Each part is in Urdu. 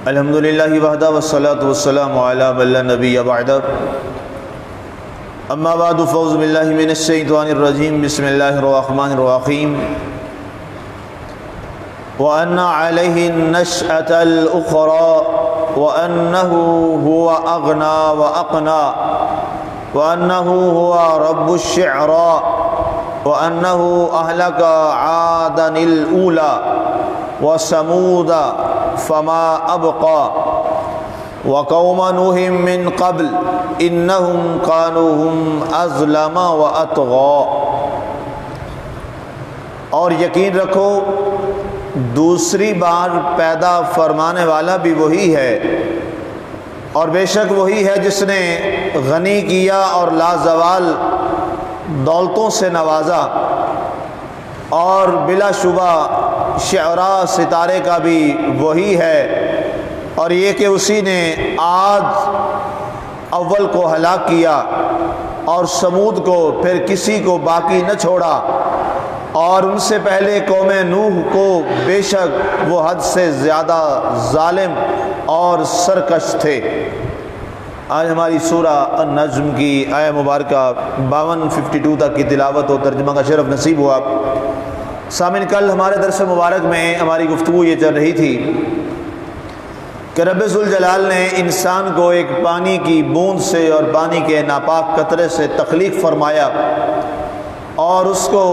الحمد للہ وحدہ والصلاة والسلام علی من لا نبی بعدہ اما بعد فاعوذ باللہ من الشیطان الرجیم بسم اللہ الرحمن الرحیم وَأَنَّ عَلَيْهِ النَّشْأَةَ الْأُخْرَى وَأَنَّهُ هُوَ أَغْنَى وَأَقْنَى وَأَنَّهُ هُوَ رَبُّ الشِّعْرَى وَأَنَّهُ أَهْلَكَ عَادًا الْأُولَى وَثَمُودَ فَمَا أَبْقَى وَقَوْمَ نُوحٍ مِّن قَبْلُ إِنَّهُمْ كَانُوا هُمْ أَظْلَمَ وَأَطْغَىٰ۔ اور یقین رکھو دوسری بار پیدا فرمانے والا بھی وہی ہے، اور بے شک وہی ہے جس نے غنی کیا اور لازوال دولتوں سے نوازا، اور بلا شبہ شعراء ستارے کا بھی وہی ہے، اور یہ کہ اسی نے عاد اول کو ہلاک کیا اور سمود کو پھر کسی کو باقی نہ چھوڑا، اور ان سے پہلے قوم نوح کو بے شک وہ حد سے زیادہ ظالم اور سرکش تھے۔ آج ہماری سورہ النجم کی آیہ مبارکہ 52 تک کی تلاوت و ترجمہ کا شرف نصیب ہوا۔ سامعین، کل ہمارے درس مبارک میں ہماری گفتگو یہ چل رہی تھی کہ رب ذوالجلال نے انسان کو ایک پانی کی بوند سے اور پانی کے ناپاک قطرے سے تخلیق فرمایا، اور اس کو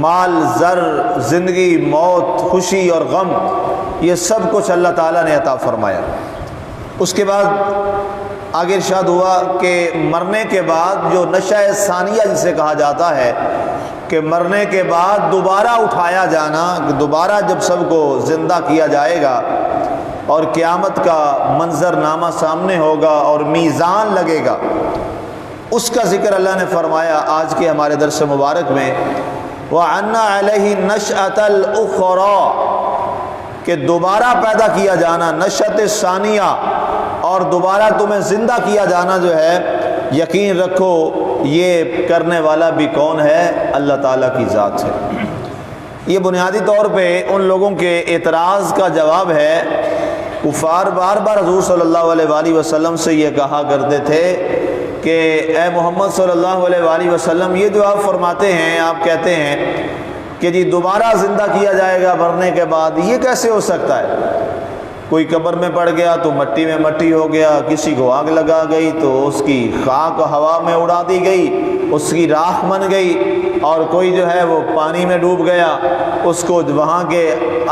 مال، زر، زندگی، موت، خوشی اور غم، یہ سب کچھ اللہ تعالیٰ نے عطا فرمایا۔ اس کے بعد آگے ارشاد ہوا کہ مرنے کے بعد جو نشأ ثانیہ جسے کہا جاتا ہے کہ مرنے کے بعد دوبارہ اٹھایا جانا، دوبارہ جب سب کو زندہ کیا جائے گا اور قیامت کا منظر نامہ سامنے ہوگا اور میزان لگے گا، اس کا ذکر اللہ نے فرمایا آج کے ہمارے درس مبارک میں۔ وَأَنَّ عَلَيْهِ النَّشْأَةَ الْأُخْرَى، کہ دوبارہ پیدا کیا جانا، نشأۃ ثانیہ، اور دوبارہ تمہیں زندہ کیا جانا جو ہے، یقین رکھو یہ کرنے والا بھی کون ہے؟ اللہ تعالیٰ کی ذات ہے۔ یہ بنیادی طور پہ ان لوگوں کے اعتراض کا جواب ہے۔ کفار بار بار حضور صلی اللہ علیہ وآلہ وسلم سے یہ کہا کرتے تھے کہ اے محمد صلی اللہ علیہ وآلہ وسلم، یہ جو آپ فرماتے ہیں، آپ کہتے ہیں کہ جی دوبارہ زندہ کیا جائے گا مرنے کے بعد، یہ کیسے ہو سکتا ہے؟ کوئی قبر میں پڑ گیا تو مٹی میں مٹی ہو گیا، کسی کو آگ لگا گئی تو اس کی خاک ہوا میں اڑا دی گئی، اس کی راکھ بن گئی، اور کوئی جو ہے وہ پانی میں ڈوب گیا، اس کو وہاں کے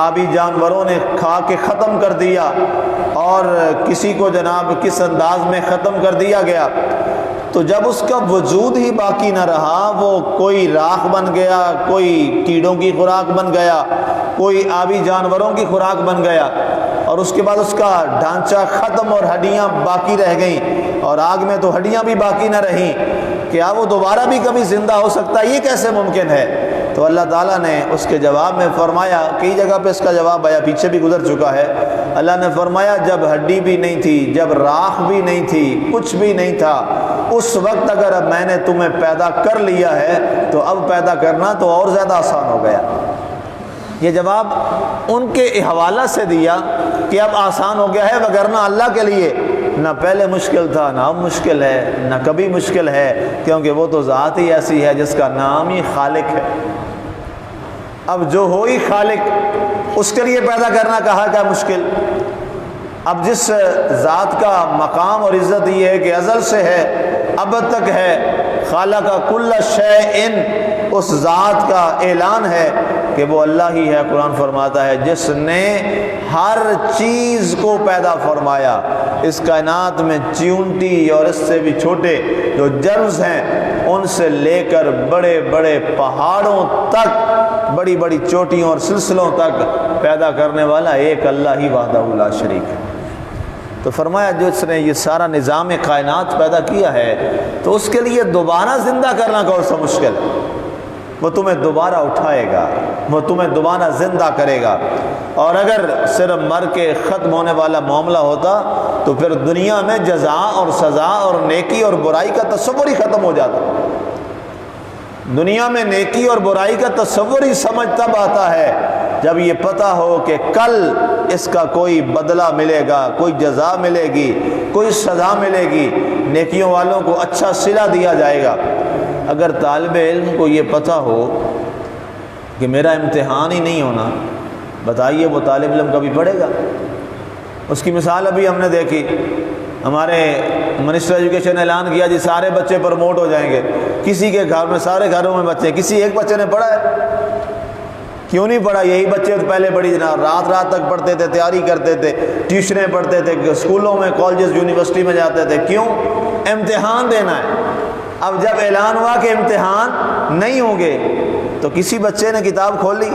آبی جانوروں نے کھا کے ختم کر دیا، اور کسی کو جناب کس انداز میں ختم کر دیا گیا۔ تو جب اس کا وجود ہی باقی نہ رہا، وہ کوئی راکھ بن گیا، کوئی کیڑوں کی خوراک بن گیا، کوئی آبی جانوروں کی خوراک بن گیا، اور اس کے بعد اس کا ڈھانچہ ختم اور ہڈیاں باقی رہ گئیں، اور آگ میں تو ہڈیاں بھی باقی نہ رہیں، کیا وہ دوبارہ بھی کبھی زندہ ہو سکتا ہے؟ یہ کیسے ممکن ہے؟ تو اللہ تعالیٰ نے اس کے جواب میں فرمایا، کئی جگہ پہ اس کا جواب آیا، پیچھے بھی گزر چکا ہے۔ اللہ نے فرمایا جب ہڈی بھی نہیں تھی، جب راکھ بھی نہیں تھی، کچھ بھی نہیں تھا، اس وقت اگر اب میں نے تمہیں پیدا کر لیا ہے تو اب پیدا کرنا تو اور زیادہ آسان ہو گیا۔ یہ جواب ان کے حوالہ سے دیا کہ اب آسان ہو گیا ہے، وگرنہ اللہ کے لیے نہ پہلے مشکل تھا، نہ اب مشکل ہے، نہ کبھی مشکل ہے، کیونکہ وہ تو ذات ہی ایسی ہے جس کا نام ہی خالق ہے۔ اب جو ہو ہی خالق، اس کے لیے پیدا کرنا کہا کیا مشکل؟ اب جس ذات کا مقام اور عزت یہ ہے کہ ازل سے ہے، ابد تک ہے، خالق کل شیء، اس ذات کا اعلان ہے کہ وہ اللہ ہی ہے۔ قرآن فرماتا ہے جس نے ہر چیز کو پیدا فرمایا، اس کائنات میں چیونٹی اور اس سے بھی چھوٹے جو جرمز ہیں، ان سے لے کر بڑے بڑے پہاڑوں تک، بڑی بڑی چوٹیوں اور سلسلوں تک پیدا کرنے والا ایک اللہ ہی وحدہ لا شریک ہے۔ تو فرمایا جس نے یہ سارا نظام کائنات پیدا کیا ہے، تو اس کے لیے دوبارہ زندہ کرنا کون سا مشکل ہے؟ وہ تمہیں دوبارہ اٹھائے گا، وہ تمہیں دوبارہ زندہ کرے گا۔ اور اگر صرف مر کے ختم ہونے والا معاملہ ہوتا تو پھر دنیا میں جزا اور سزا اور نیکی اور برائی کا تصور ہی ختم ہو جاتا۔ دنیا میں نیکی اور برائی کا تصور ہی سمجھ تب آتا ہے جب یہ پتہ ہو کہ کل اس کا کوئی بدلہ ملے گا، کوئی جزا ملے گی، کوئی سزا ملے گی، نیکیوں والوں کو اچھا صلہ دیا جائے گا۔ اگر طالب علم کو یہ پتہ ہو کہ میرا امتحان ہی نہیں ہونا، بتائیے وہ طالب علم کبھی پڑھے گا؟ اس کی مثال ابھی ہم نے دیکھی، ہمارے منسٹر ایجوکیشن نے اعلان کیا جی سارے بچے پروموٹ ہو جائیں گے، کسی کے گھر میں، سارے گھروں میں بچے، کسی ایک بچے نے پڑھا ہے؟ کیوں نہیں پڑھا؟ یہی بچے تو پہلے بڑی جناب رات تک پڑھتے تھے، تیاری کرتے تھے، ٹیوشنیں پڑھتے تھے، اسکولوں میں، کالجز، یونیورسٹی میں جاتے تھے۔ کیوں؟ امتحان دینا ہے۔ اب جب اعلان ہوا کہ امتحان نہیں ہوں گے تو کسی بچے نے کتاب کھول لی؟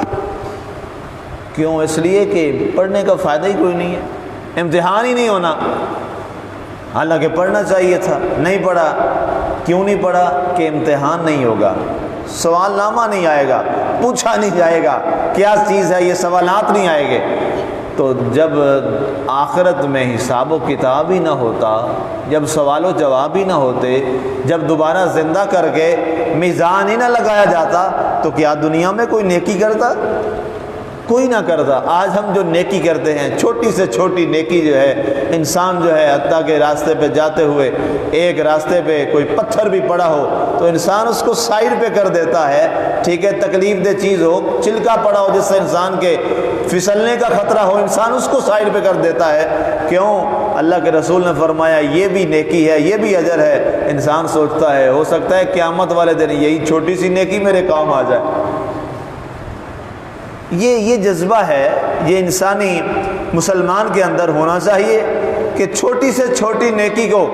کیوں؟ اس لیے کہ پڑھنے کا فائدہ ہی کوئی نہیں ہے، امتحان ہی نہیں ہونا۔ حالانکہ پڑھنا چاہیے تھا، نہیں پڑھا۔ کیوں نہیں پڑھا؟ کہ امتحان نہیں ہوگا، سوال نامہ نہیں آئے گا، پوچھا نہیں جائے گا کیا چیز ہے، یہ سوالات نہیں آئے گے۔ تو جب آخرت میں حساب و کتاب ہی نہ ہوتا، جب سوال و جواب ہی نہ ہوتے، جب دوبارہ زندہ کر کے میزان ہی نہ لگایا جاتا، تو کیا دنیا میں کوئی نیکی کرتا؟ کوئی نہ کرتا۔ آج ہم جو نیکی کرتے ہیں، چھوٹی سے چھوٹی نیکی جو ہے، انسان جو ہے حتیٰ کہ راستے پہ جاتے ہوئے ایک راستے پہ کوئی پتھر بھی پڑا ہو تو انسان اس کو سائڈ پہ کر دیتا ہے، ٹھیک ہے، تکلیف دہ چیز ہو، چھلکا پڑا ہو جس سے انسان کے پھسلنے کا خطرہ ہو، انسان اس کو سائڈ پہ کر دیتا ہے۔ کیوں؟ اللہ کے رسول نے فرمایا یہ بھی نیکی ہے، یہ بھی اجر ہے۔ انسان سوچتا ہے ہو سکتا ہے قیامت والے دن یہی چھوٹی سی نیکی میرے کام آ جائے۔ یہ جذبہ ہے، یہ انسانی مسلمان کے اندر ہونا چاہیے کہ چھوٹی سے چھوٹی نیکی کو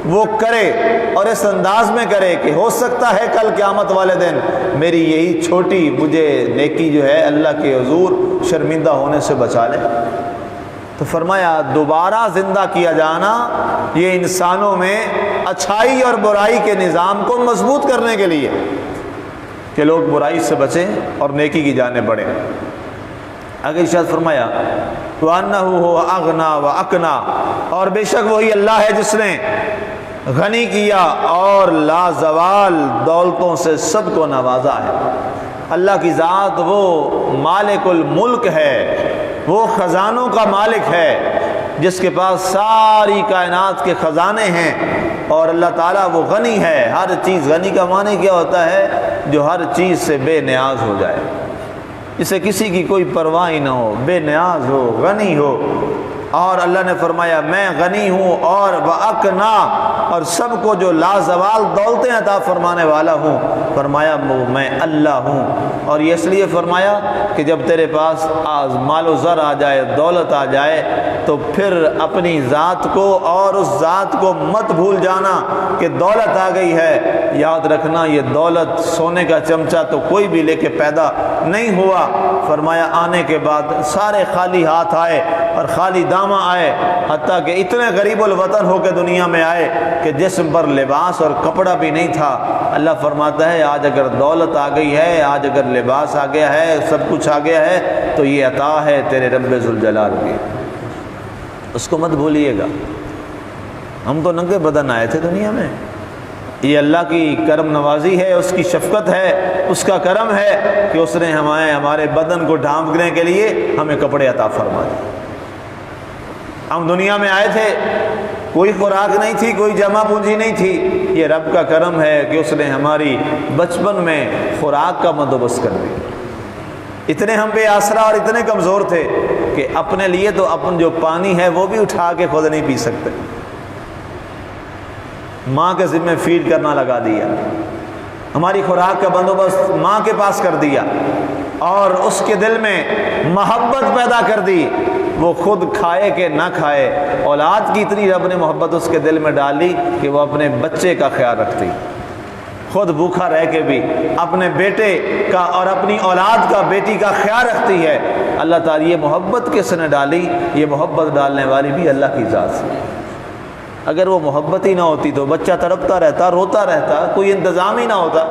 وہ کرے اور اس انداز میں کرے کہ ہو سکتا ہے کل قیامت والے دن میری یہی چھوٹی مجھے نیکی جو ہے اللہ کے حضور شرمندہ ہونے سے بچا لے۔ تو فرمایا دوبارہ زندہ کیا جانا یہ انسانوں میں اچھائی اور برائی کے نظام کو مضبوط کرنے کے لیے کہ لوگ برائی سے بچیں اور نیکی کی جانب بڑھیں۔ آگے ارشاد فرمایا وَأَنَّهُ هُوَ أَغْنَى وَأَقْنَى، اور بے شک وہی اللہ ہے جس نے غنی کیا اور لازوال دولتوں سے سب کو نوازا ہے۔ اللہ کی ذات وہ مالک الملک ہے، وہ خزانوں کا مالک ہے جس کے پاس ساری کائنات کے خزانے ہیں، اور اللہ تعالیٰ وہ غنی ہے۔ ہر چیز، غنی کا معنی کیا ہوتا ہے؟ جو ہر چیز سے بے نیاز ہو جائے، اسے کسی کی کوئی پرواہ ہی نہ ہو، بے نیاز ہو، غنی ہو۔ اور اللہ نے فرمایا میں غنی ہوں اور وَأَقْنَى، اور سب کو جو لازوال دولتیں عطا فرمانے والا ہوں۔ فرمایا میں اللہ ہوں۔ اور یہ اس لیے فرمایا کہ جب تیرے پاس مال و زر آ جائے، دولت آ جائے، تو پھر اپنی ذات کو اور اس ذات کو مت بھول جانا کہ دولت آ گئی ہے۔ یاد رکھنا یہ دولت سونے کا چمچہ تو کوئی بھی لے کے پیدا نہیں ہوا۔ فرمایا آنے کے بعد سارے خالی ہاتھ آئے اور خالی دامہ آئے، حتیٰ کہ اتنے غریب الوطن ہو کے دنیا میں آئے کہ جسم پر لباس اور کپڑا بھی نہیں تھا۔ اللہ فرماتا ہے آج اگر دولت آ گئی ہے، آج اگر لباس آ گیا ہے، سب کچھ آ گیا ہے، تو یہ عطا ہے تیرے رب ذوالجلال کی، اس کو مت بھولیے گا۔ ہم تو ننگے بدن آئے تھے دنیا میں، یہ اللہ کی کرم نوازی ہے، اس کی شفقت ہے، اس کا کرم ہے کہ اس نے ہمارے بدن کو ڈھانپنے کے لیے ہمیں کپڑے عطا فرما دیے۔ ہم دنیا میں آئے تھے، کوئی خوراک نہیں تھی، کوئی جمع پونجی نہیں تھی، یہ رب کا کرم ہے کہ اس نے ہماری بچپن میں خوراک کا بندوبست کر دیا۔ اتنے ہم بے آسرا اور اتنے کمزور تھے کہ اپنے لیے تو اپن جو پانی ہے وہ بھی اٹھا کے خود نہیں پی سکتے، ماں کے ذمہ فیڈ کرنا لگا دیا، ہماری خوراک کا بندوبست ماں کے پاس کر دیا، اور اس کے دل میں محبت پیدا کر دی، وہ خود کھائے کہ نہ کھائے، اولاد کی اتنی رب نے محبت اس کے دل میں ڈالی کہ وہ اپنے بچے کا خیال رکھتی، خود بھوکا رہ کے بھی اپنے بیٹے کا اور اپنی اولاد کا، بیٹی کا خیال رکھتی ہے۔ اللہ تعالیٰ یہ محبت کس نے ڈالی؟ یہ محبت ڈالنے والی بھی اللہ کی ذات سے۔ اگر وہ محبت ہی نہ ہوتی تو بچہ تڑپتا رہتا، روتا رہتا، کوئی انتظام ہی نہ ہوتا،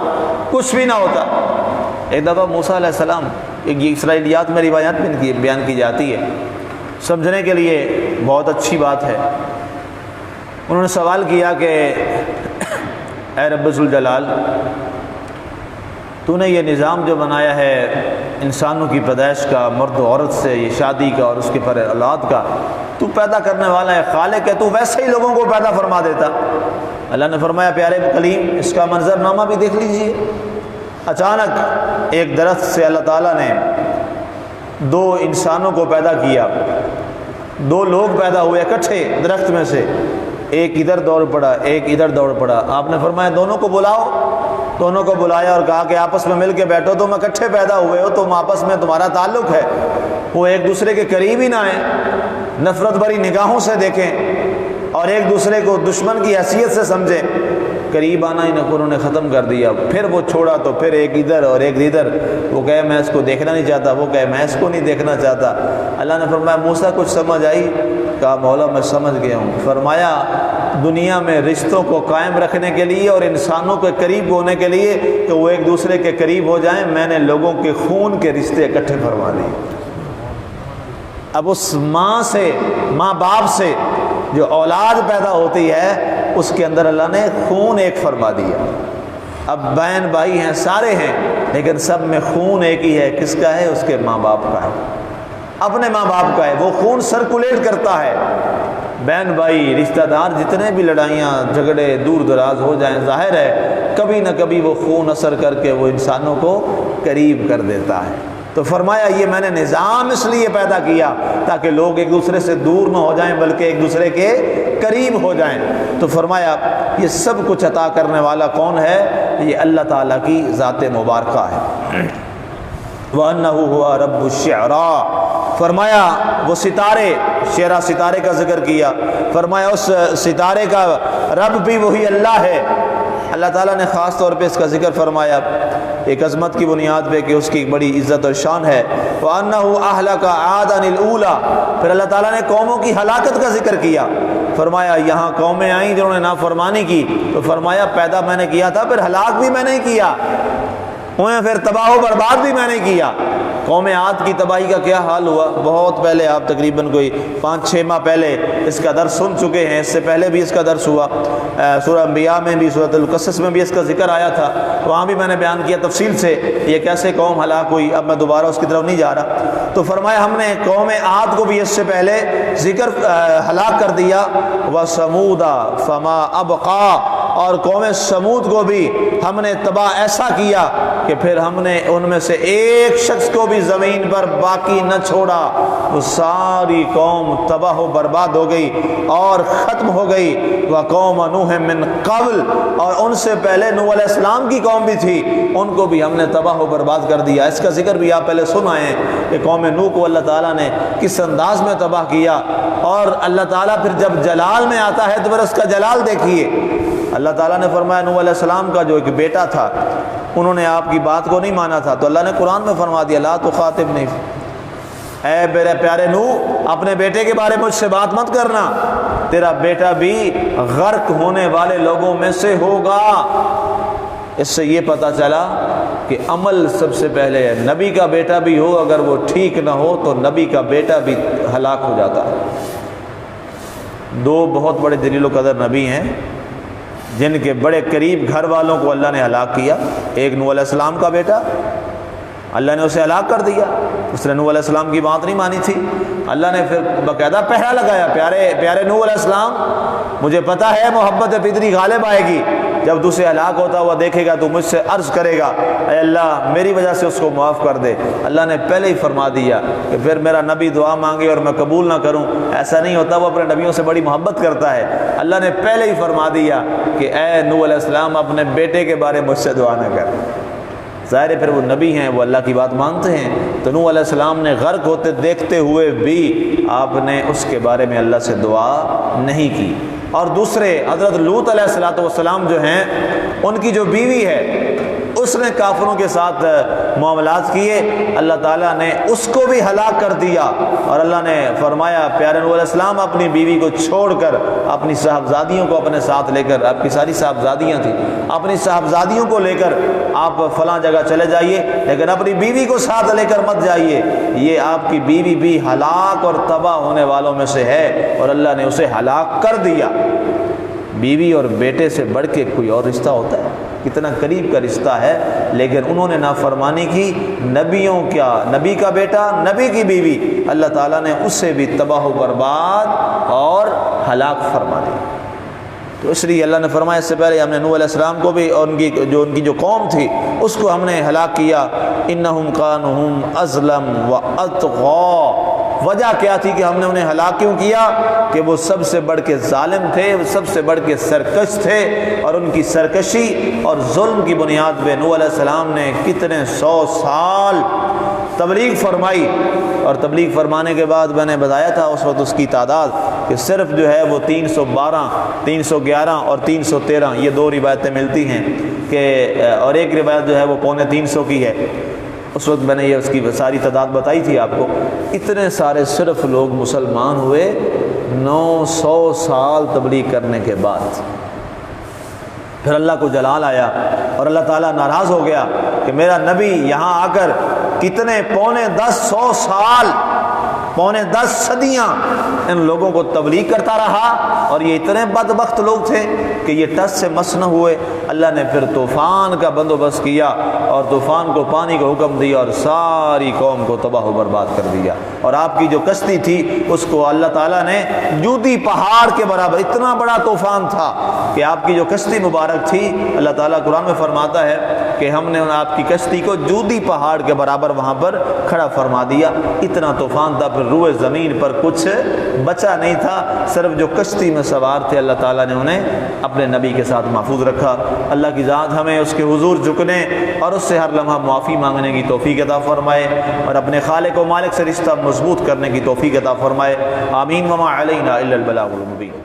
کچھ بھی نہ ہوتا۔ ایک دفعہ موسیٰ علیہ السلام، یہ اسرائیلیات میں روایات میں بیان کی جاتی ہے، سمجھنے کے لیے بہت اچھی بات ہے۔ انہوں نے سوال کیا کہ اے رب ذوالجلال، تو نے یہ نظام جو بنایا ہے انسانوں کی پیدائش کا، مرد و عورت سے، یہ شادی کا اور اس کے پر اولاد کا، تو پیدا کرنے والا ہے، خالق ہے، تو ویسے ہی لوگوں کو پیدا فرما دیتا۔ اللہ نے فرمایا پیارے کلیم اس کا منظر نامہ بھی دیکھ لیجئے۔ اچانک ایک درخت سے اللہ تعالیٰ نے دو انسانوں کو پیدا کیا، دو لوگ پیدا ہوئے اکٹھے درخت میں سے، ایک ادھر دوڑ پڑا ایک ادھر دوڑ پڑا۔ آپ نے فرمایا دونوں کو بلاؤ، دونوں کو بلایا اور کہا کہ آپس میں مل کے بیٹھو، تم اکٹھے پیدا ہوئے ہو، تم آپس میں تمہارا تعلق ہے، وہ ایک دوسرے کے قریب ہی نہ آئیں، نفرت بھری نگاہوں سے دیکھیں اور ایک دوسرے کو دشمن کی حیثیت سے سمجھیں۔ قریب آنا ہی انہوں نے ختم کر دیا۔ پھر وہ چھوڑا تو پھر ایک ادھر اور ایک ادھر، وہ کہے میں اس کو دیکھنا نہیں چاہتا، وہ کہے میں اس کو نہیں دیکھنا چاہتا۔ اللہ نے فرمایا موسیٰ کچھ سمجھ آئی؟ کہا مولا میں سمجھ گیا ہوں۔ فرمایا دنیا میں رشتوں کو قائم رکھنے کے لیے اور انسانوں کے قریب ہونے کے لیے کہ وہ ایک دوسرے کے قریب ہو جائیں، میں نے لوگوں کے خون کے رشتے اکٹھے فرما دیے۔ اب اس ماں سے، ماں باپ سے جو اولاد پیدا ہوتی ہے، اس کے اندر اللہ نے خون ایک فرما دیا۔ اب بہن بھائی ہیں، سارے ہیں، لیکن سب میں خون ایک ہی ہے۔ کس کا ہے؟ اس کے ماں باپ کا ہے، اپنے ماں باپ کا ہے۔ وہ خون سرکولیٹ کرتا ہے۔ بہن بھائی رشتہ دار جتنے بھی لڑائیاں جھگڑے دور دراز ہو جائیں، ظاہر ہے کبھی نہ کبھی وہ خون اثر کر کے وہ انسانوں کو قریب کر دیتا ہے۔ تو فرمایا یہ میں نے نظام اس لیے پیدا کیا تاکہ لوگ ایک دوسرے سے دور نہ ہو جائیں بلکہ ایک دوسرے کے قریب ہو جائیں۔ تو فرمایا یہ سب کچھ عطا کرنے والا کون ہے؟ یہ اللہ تعالیٰ کی ذات مبارکہ ہے۔ وَأَنَّهُ هُوَ رَبُّ الشِّعْرَىٰ، فرمایا وہ ستارے، شعرا ستارے کا ذکر کیا، فرمایا اس ستارے کا رب بھی وہی اللہ ہے۔ اللہ تعالیٰ نے خاص طور پہ اس کا ذکر فرمایا ایک عظمت کی بنیاد پہ کہ اس کی ایک بڑی عزت اور شان ہے۔ وَأَنَّهُ أَهْلَكَ عَادًا الْأُولَىٰ، پھر اللہ تعالیٰ نے قوموں کی ہلاکت کا ذکر کیا۔ فرمایا یہاں قومیں آئیں جنہوں نے نافرمانی کی، تو فرمایا پیدا میں نے کیا تھا، پھر ہلاک بھی میں نے کیا، انہیں پھر تباہ و برباد بھی میں نے کیا۔ قوم عاد کی تباہی کا کیا حال ہوا؟ بہت پہلے، آپ تقریباً کوئی 5-6 ماہ پہلے اس کا درس سن چکے ہیں، اس سے پہلے بھی اس کا درس ہوا، سورہ انبیاء میں بھی، سورۃ القصص میں بھی اس کا ذکر آیا تھا، وہاں بھی میں نے بیان کیا تفصیل سے یہ کیسے قوم ہلاک ہوئی۔ اب میں دوبارہ اس کی طرف نہیں جا رہا۔ تو فرمایا ہم نے قوم عاد کو بھی اس سے پہلے ذکر ہلاک کر دیا۔ وَثَمُودَ فَمَا أَبْقَىٰ، اور قوم سمود کو بھی ہم نے تباہ ایسا کیا کہ پھر ہم نے ان میں سے ایک شخص کو بھی زمین پر باقی نہ چھوڑا، وہ ساری قوم تباہ و برباد ہو گئی اور ختم ہو گئی۔ وَقَوْمَ نُوحٍ مِّن قَبْلُ، اور ان سے پہلے نوح علیہ السلام کی قوم بھی تھی، ان کو بھی ہم نے تباہ و برباد کر دیا۔ اس کا ذکر بھی آپ پہلے سن آئے ہیں کہ قوم نوح کو اللہ تعالیٰ نے کس انداز میں تباہ کیا، اور اللہ تعالیٰ پھر جب جلال میں آتا ہے تو پھر اس کا جلال دیکھیے۔ اللہ تعالیٰ نے فرمایا نوح علیہ السلام کا جو ایک بیٹا تھا، انہوں نے آپ کی بات کو نہیں مانا تھا، تو اللہ نے قرآن میں فرما دیا لا تخاطبنی، اے میرے پیارے نوح اپنے بیٹے کے بارے میں مجھ سے بات مت کرنا، تیرا بیٹا بھی غرق ہونے والے لوگوں میں سے ہوگا۔ اس سے یہ پتہ چلا کہ عمل سب سے پہلے ہے۔ نبی کا بیٹا بھی ہو اگر وہ ٹھیک نہ ہو تو نبی کا بیٹا بھی ہلاک ہو جاتا ہے۔ دو بہت بڑے جلیل و قدر نبی ہیں جن کے بڑے قریب گھر والوں کو اللہ نے ہلاک کیا۔ ایک نوح علیہ السلام کا بیٹا، اللہ نے اسے ہلاک کر دیا، اس نے نوح علیہ السلام کی بات نہیں مانی تھی۔ اللہ نے پھر باقاعدہ پہرا لگایا، پیارے نوح علیہ السلام مجھے پتہ ہے محبت فطری غالب آئے گی، جب تو اسے ہلاک ہوتا ہوا دیکھے گا تو مجھ سے عرض کرے گا اے اللہ میری وجہ سے اس کو معاف کر دے۔ اللہ نے پہلے ہی فرما دیا کہ پھر میرا نبی دعا مانگے اور میں قبول نہ کروں، ایسا نہیں ہوتا، وہ اپنے نبیوں سے بڑی محبت کرتا ہے۔ اللہ نے پہلے ہی فرما دیا کہ اے نوح علیہ السلام اپنے بیٹے کے بارے مجھ سے دعا نہ کر۔ ظاہر ہے پھر وہ نبی ہیں، وہ اللہ کی بات مانتے ہیں، تو نوح علیہ السلام نے غرق ہوتے دیکھتے ہوئے بھی آپ نے اس کے بارے میں اللہ سے دعا نہیں کی۔ اور دوسرے حضرت لوط علیہ السلام جو ہیں، ان کی جو بیوی ہے اس نے کافروں کے ساتھ معاملات کیے، اللہ تعالیٰ نے اس کو بھی ہلاک کر دیا۔ اور اللہ نے فرمایا پیارے نوح علیہ السلام اپنی بیوی کو چھوڑ کر اپنی صاحبزادیوں کو اپنے ساتھ لے کر، آپ کی ساری صاحبزادیاں تھیں، اپنی صاحبزادیوں کو لے کر آپ فلاں جگہ چلے جائیے، لیکن اپنی بیوی کو ساتھ لے کر مت جائیے، یہ آپ کی بیوی بھی ہلاک اور تباہ ہونے والوں میں سے ہے، اور اللہ نے اسے ہلاک کر دیا۔ بیوی اور بیٹے سے بڑھ کے کوئی اور رشتہ ہوتا ہے؟ کتنا قریب کا رشتہ ہے، لیکن انہوں نے نافرمانی کی۔ نبیوں کیا، نبی کا بیٹا، نبی کی بیوی، اللہ تعالیٰ نے اسے بھی تباہ و برباد اور ہلاک فرما دی۔ تو اس لیے اللہ نے فرمایا اس سے پہلے ہم نے نوح علیہ السلام کو بھی اور ان کی جو قوم تھی اس کو ہم نے ہلاک کیا۔ انہم کانوا ہم اظلم واطغی، وجہ کیا تھی کہ ہم نے انہیں ہلاک کیوں کیا؟ کہ وہ سب سے بڑھ کے ظالم تھے، وہ سب سے بڑھ کے سرکش تھے، اور ان کی سرکشی اور ظلم کی بنیاد پہ نوح علیہ السلام نے کتنے 100 سال تبلیغ فرمائی، اور تبلیغ فرمانے کے بعد میں نے بتایا تھا اس وقت اس کی تعداد کہ صرف جو ہے وہ 312، 311 اور 313 یہ 2 روایتیں ملتی ہیں کہ، اور ایک روایت جو ہے وہ 350 کی ہے۔ اس وقت میں نے یہ اس کی ساری تعداد بتائی تھی آپ کو۔ اتنے سارے صرف لوگ مسلمان ہوئے 900 سال تبلیغ کرنے کے بعد۔ پھر اللہ کو جلال آیا اور اللہ تعالیٰ ناراض ہو گیا کہ میرا نبی یہاں آ کر کتنے 100 سال، 10 صدیاں ان لوگوں کو تبلیغ کرتا رہا، اور یہ اتنے بدبخت لوگ تھے کہ یہ ٹس سے مس نہ ہوئے۔ اللہ نے پھر طوفان کا بندوبست کیا اور طوفان کو پانی کا حکم دیا اور ساری قوم کو تباہ و برباد کر دیا، اور آپ کی جو کشتی تھی اس کو اللہ تعالیٰ نے جودی پہاڑ کے برابر، اتنا بڑا طوفان تھا کہ آپ کی جو کشتی مبارک تھی، اللہ تعالیٰ قرآن میں فرماتا ہے کہ ہم نے آپ کی کشتی کو جودی پہاڑ کے برابر وہاں پر کھڑا فرما دیا۔ اتنا طوفان تھا، پھر روئے زمین پر کچھ بچا نہیں تھا، صرف جو کشتی میں سوار تھے اللہ تعالیٰ نے انہیں اپنے نبی کے ساتھ محفوظ رکھا۔ اللہ کی ذات ہمیں اس کے حضور جھکنے اور اس سے ہر لمحہ معافی مانگنے کی توفیق عطا فرمائے، اور اپنے خالق و مالک سے رشتہ مضبوط کرنے کی توفیق عطا فرمائے۔ آمین۔ وما علینا الا البلاغ المبین۔